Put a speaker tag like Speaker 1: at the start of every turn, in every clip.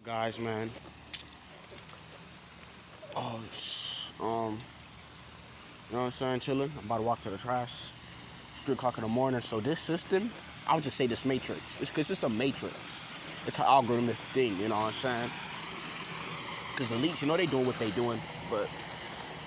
Speaker 1: Guys, man. Oh, you know what I'm saying? Chilling. I'm about to walk to the trash. It's 3 o'clock in the morning. So this system, I would just say this matrix. It's because it's a matrix. It's an algorithmic thing. You know what I'm saying? Because elites, they doing what they doing, but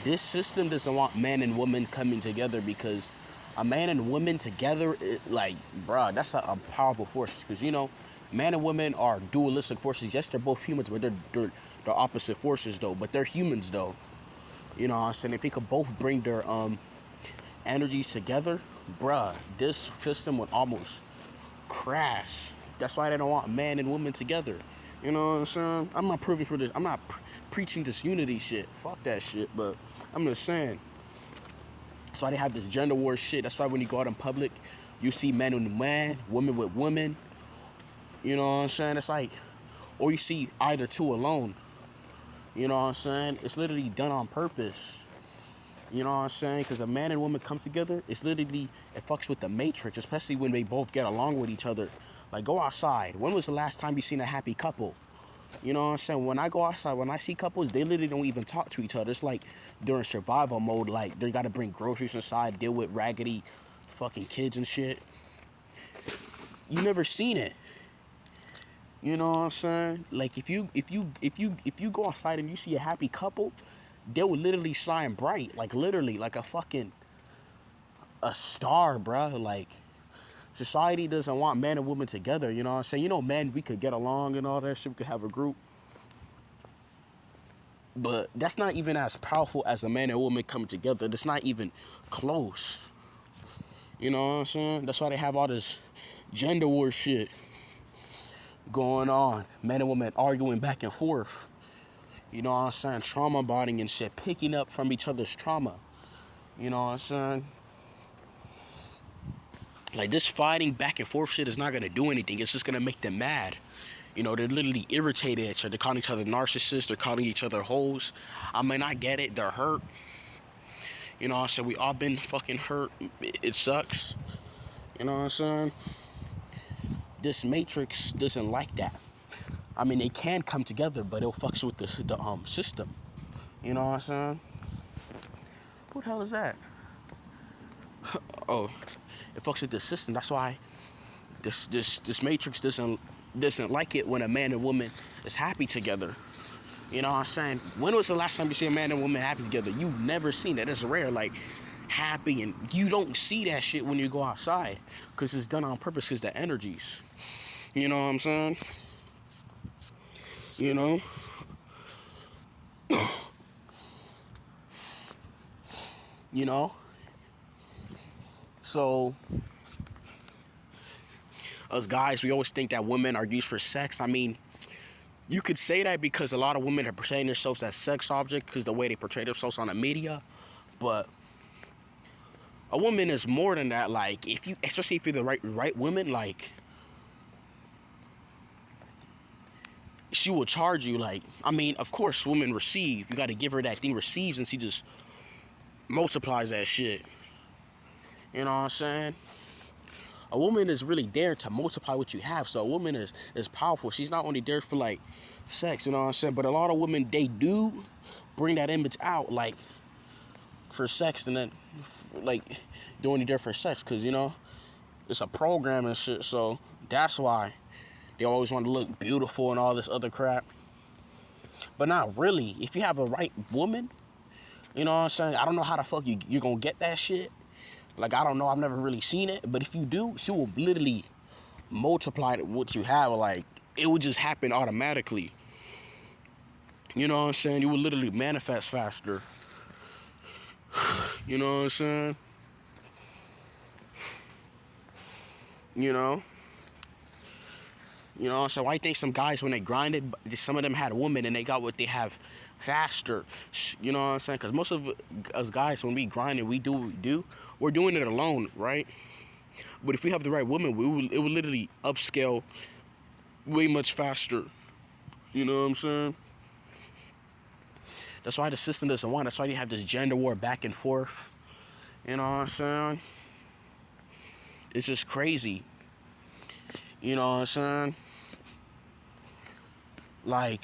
Speaker 1: this system doesn't want man and woman coming together because a man and woman together, bruh, that's a powerful force. Because man and woman are dualistic forces. Yes, they're both humans, but they're opposite forces though. But they're humans though. You know what I'm saying? If they could both bring their energies together, bruh, this system would almost crash. That's why they don't want man and woman together. You know what I'm saying? I'm not privy for this. I'm not preaching this unity shit. Fuck that shit. But I'm just saying. That's why they have this gender war shit. That's why when you go out in public, you see men with men, women with women. You know what I'm saying? It's like, or you see either two alone. You know what I'm saying? It's literally done on purpose. You know what I'm saying? Because a man and woman come together, it fucks with the matrix, especially when they both get along with each other. Like, go outside. When was the last time you seen a happy couple? You know what I'm saying? When I go outside, when I see couples, they literally don't even talk to each other. It's like they're in survival mode. Like, they got to bring groceries inside, deal with raggedy fucking kids and shit. You never seen it. You know what I'm saying? Like, if you go outside and you see a happy couple, they will literally shine bright, like literally, like a star, bruh. Like, society doesn't want man and woman together. You know what I'm saying? Men, we could get along and all that shit. We could have a group, but that's not even as powerful as a man and woman coming together. That's not even close. You know what I'm saying? That's why they have all this gender war shit going on. Men and women arguing back and forth. You know what I'm saying? Trauma bonding and shit. Picking up from each other's trauma. You know what I'm saying? Like, this fighting back and forth shit is not gonna do anything. It's just gonna make them mad. They're literally irritated at each other. They're calling each other narcissists. They're calling each other hoes. I mean, I get it. They're hurt. You know what I'm saying? We all been fucking hurt. It sucks. You know what I'm saying? This matrix doesn't like that. I mean, they can come together, but it'll fucks with the system. You know what I'm saying? Who the hell is that? Oh, it fucks with the system. That's why this matrix doesn't like it when a man and woman is happy together. You know what I'm saying? When was the last time you see a man and woman happy together? You've never seen it. It's rare. Like, happy, and you don't see that shit when you go outside because it's done on purpose. Because the energies. You know what I'm saying? You know. You know. So, us guys, we always think that women are used for sex. I mean, you could say that because a lot of women are portraying themselves as sex objects because the way they portray themselves on the media. But a woman is more than that. Like, especially if you're the right woman, like, she will charge you. Like, I mean, of course, women receive. You got to give her that thing receives, and she just multiplies that shit. You know what I'm saying? A woman is really there to multiply what you have. So a woman is powerful. She's not only there for, like, sex, you know what I'm saying? But a lot of women, they do bring that image out, like, for sex, and then, like, doing it there for sex. Because, it's a program and shit. So that's why they always want to look beautiful and all this other crap. But not really. If you have a right woman, you know what I'm saying? I don't know how the fuck you're going to get that shit. Like, I don't know. I've never really seen it. But if you do, she will literally multiply what you have. Like, it would just happen automatically. You know what I'm saying? You will literally manifest faster. You know what I'm saying? You know? You know, so I think some guys, when they grinded, some of them had a woman and they got what they have faster. You know what I'm saying? Because most of us guys, when we grind and we do what we do, we're doing it alone, right? But if we have the right woman, it will literally upscale way much faster. You know what I'm saying? That's why the system doesn't want. That's why you have this gender war back and forth. You know what I'm saying? It's just crazy. You know what I'm saying? Like,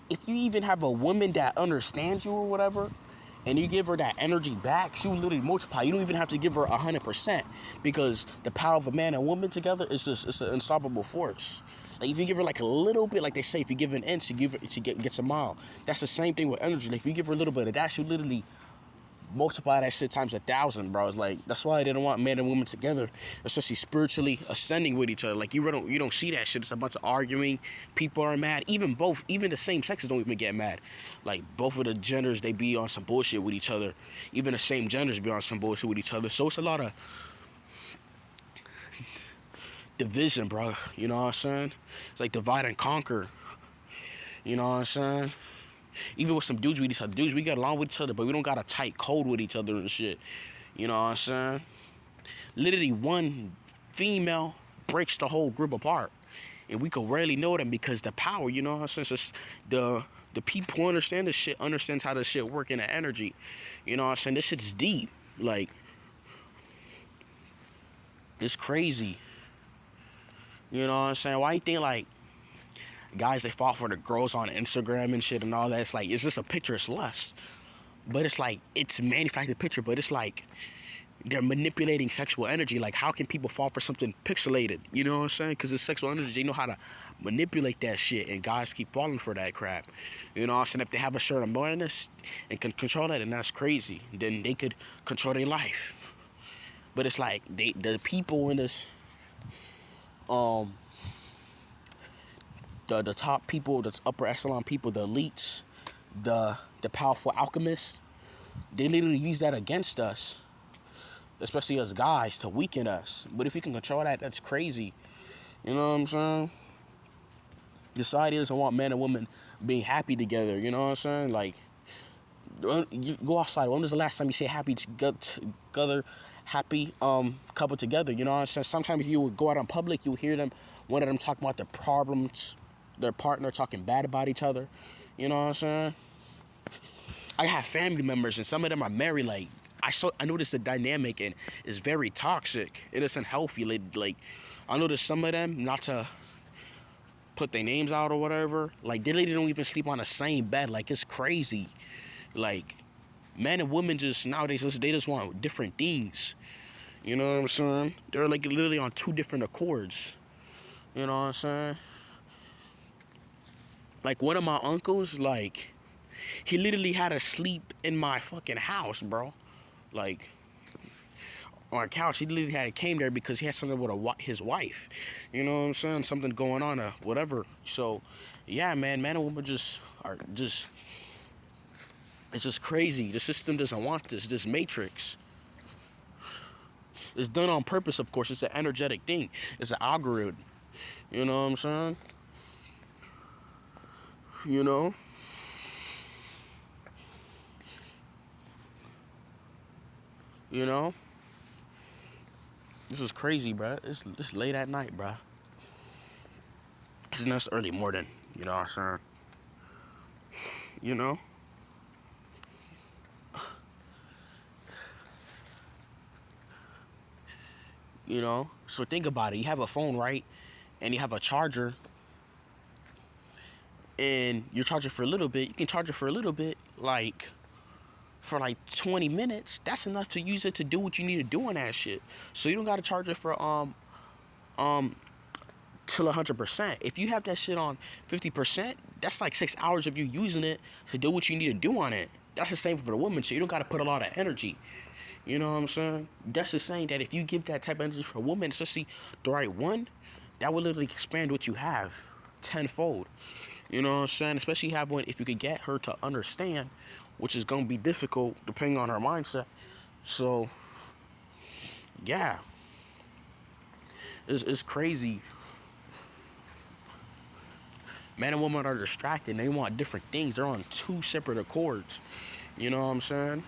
Speaker 1: if you even have a woman that understands you or whatever, and you give her that energy back, she will literally multiply. You don't even have to give her 100%, because the power of a man and woman together is just, it's an unstoppable force. Like, if you give her like a little bit, like they say, if you give an inch, she gets a mile. That's the same thing with energy. Like, if you give her a little bit of that, she'll literally multiply that shit times 1,000, bro. It's like, that's why they don't want man and woman together, especially spiritually ascending with each other. Like, you don't see that shit. It's a bunch of arguing. People are mad. Even the same sexes don't even get mad. Like, both of the genders, they be on some bullshit with each other. Even the same genders be on some bullshit with each other. So it's a lot of division, bro. You know what I'm saying? It's like divide and conquer. You know what I'm saying? Even with some dudes with each other, dudes, we get along with each other, but we don't got a tight code with each other and shit. You know what I'm saying? Literally, one female breaks the whole group apart, and we could rarely know them because the power. You know what I'm saying? It's just the people who understand this shit understands how this shit work in the energy. You know what I'm saying? This shit's deep. Like, it's crazy. You know what I'm saying? Why you think like guys they fall for the girls on Instagram and shit and all that? It's like, it's just a picture, it's lust. But it's like, it's a manufactured picture, but it's like they're manipulating sexual energy. Like, how can people fall for something pixelated? You know what I'm saying? Because it's sexual energy, they know how to manipulate that shit, and guys keep falling for that crap. You know what I'm saying? If they have a certain awareness and can control that, and that's crazy, then they could control their life. But it's like, the people in this, the top people, the upper echelon people, the elites, the powerful alchemists, they literally use that against us, especially as guys, to weaken us. But if you can control that, that's crazy. You know what I'm saying? Society doesn't want men and women being happy together. You know what I'm saying? Like, you go outside. When was the last time you say happy together, happy couple together? You know what I'm saying? Sometimes you would go out in public, you would hear them, one of them talking about their problems, their partner talking bad about each other. You know what I'm saying? I have family members, and some of them are married. Like, I noticed the dynamic, and it's very toxic. It isn't healthy. Like, I noticed some of them, not to put their names out or whatever, like, they literally don't even sleep on the same bed. Like, it's crazy. Like, men and women just nowadays, they just want different things. You know what I'm saying? They're like literally on two different accords. You know what I'm saying? Like, one of my uncles, like, he literally had to sleep in my fucking house, bro. Like, on a couch. He literally came there because he had something with his wife. You know what I'm saying? Something going on, whatever. So, yeah, man and woman just are just. It's just crazy. The system doesn't want this matrix. It's done on purpose, of course. It's an energetic thing. It's an algorithm. You know what I'm saying? You know? You know? This is crazy, bro. It's late at night, bro. It's not early morning. You know what I'm saying? You know? You know? So think about it. You have a phone, right? And you have a charger. And you're charging for a little bit. You can charge it for a little bit, like, for like 20 minutes. That's enough to use it to do what you need to do on that shit. So you don't gotta charge it for till 100%. If you have that shit on 50%, that's like 6 hours of you using it to do what you need to do on it. That's the same for the woman. So you don't gotta put a lot of energy. You know what I'm saying? That's just saying that if you give that type of energy for a woman, especially the right one, that will literally expand what you have tenfold. You know what I'm saying? Especially have one if you could get her to understand, which is gonna be difficult depending on her mindset. So yeah, it's crazy. Man and woman are distracted. They want different things. They're on two separate accords. You know what I'm saying?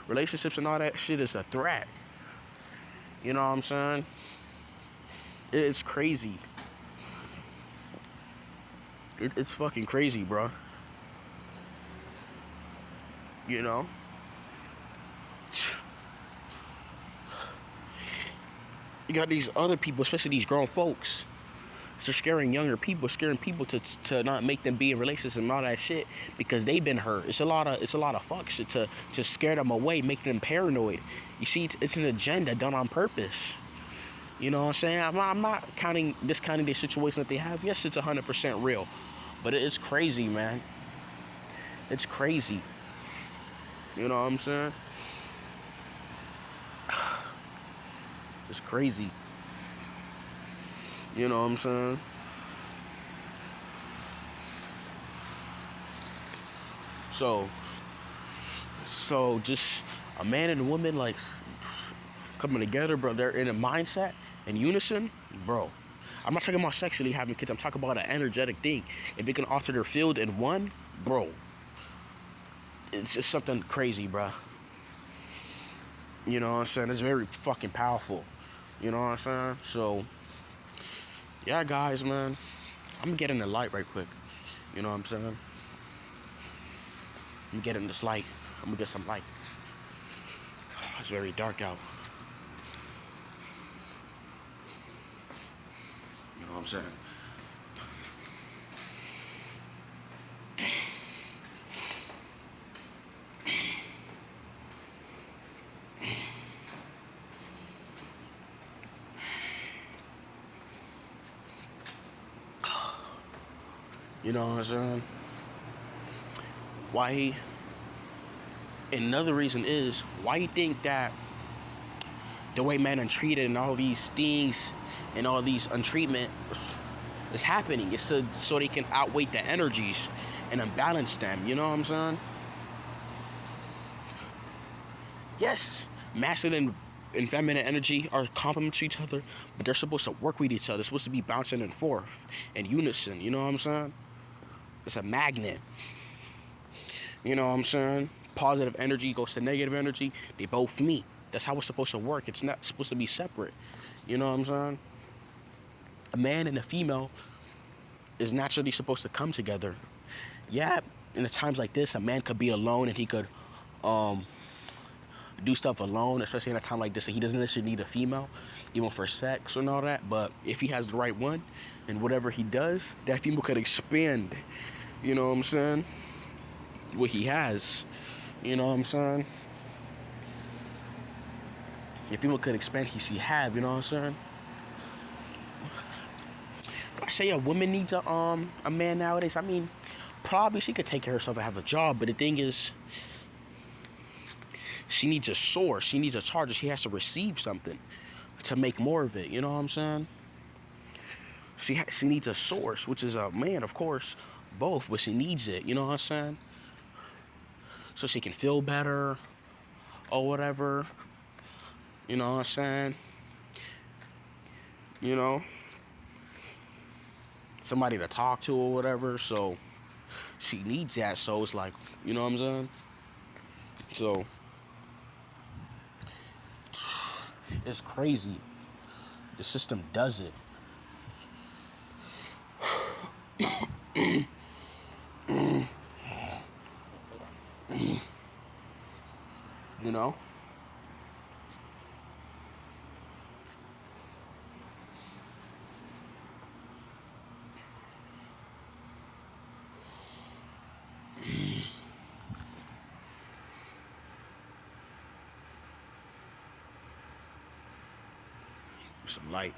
Speaker 1: Relationships and all that shit is a threat. You know what I'm saying? It's crazy. It's fucking crazy, bro. You know? You got these other people, especially these grown folks. So scaring younger people, scaring people to not make them be in relationships and all that shit because they've been hurt. It's a lot of fuck shit to scare them away, make them paranoid. You see, it's an agenda done on purpose. You know what I'm saying? I'm not discounting the situation that they have. Yes, it's 100% real, but it's crazy, man. It's crazy. You know what I'm saying? It's crazy. You know what I'm saying? So just a man and a woman like coming together, bro. They're in a mindset in unison, bro. I'm not talking about sexually having kids. I'm talking about an energetic thing. If it can alter their field in one, bro, it's just something crazy, bro. You know what I'm saying? It's very fucking powerful. You know what I'm saying? So, yeah, guys, man. I'm gonna get in the light right quick. You know what I'm saying? I'm getting this light. I'm gonna get some light. It's very dark out. You know what I'm saying? You know what I'm saying? Why he... Another reason is why you think that the way men are treated and all these things and all these untreatment is happening. It's so they can outweigh the energies and unbalance them. You know what I'm saying? Yes, masculine and feminine energy are complement to each other, but they're supposed to work with each other. They're supposed to be bouncing and forth in unison. You know what I'm saying? It's a magnet. You know what I'm saying? Positive energy goes to negative energy. They both meet. That's how it's supposed to work. It's not supposed to be separate. You know what I'm saying? A man and a female is naturally supposed to come together. Yeah, in the times like this, a man could be alone and he could um, do stuff alone, especially in a time like this. So he doesn't necessarily need a female, even for sex and all that. But if he has the right one, and whatever he does, that female could expand. You know what I'm saying? What he has. You know what I'm saying? If female could expand, he have. You know what I'm saying? I say a woman needs a man nowadays. I mean, probably she could take care of herself and have a job, but the thing is, she needs a source. She needs a charger. She has to receive something to make more of it. You know what I'm saying? She needs a source, which is a man, of course, both, but she needs it. You know what I'm saying? So she can feel better or whatever. You know what I'm saying? You know, somebody to talk to or whatever. So she needs that. So it's like, you know what I'm saying? So it's crazy. The system does it. You know? Some light.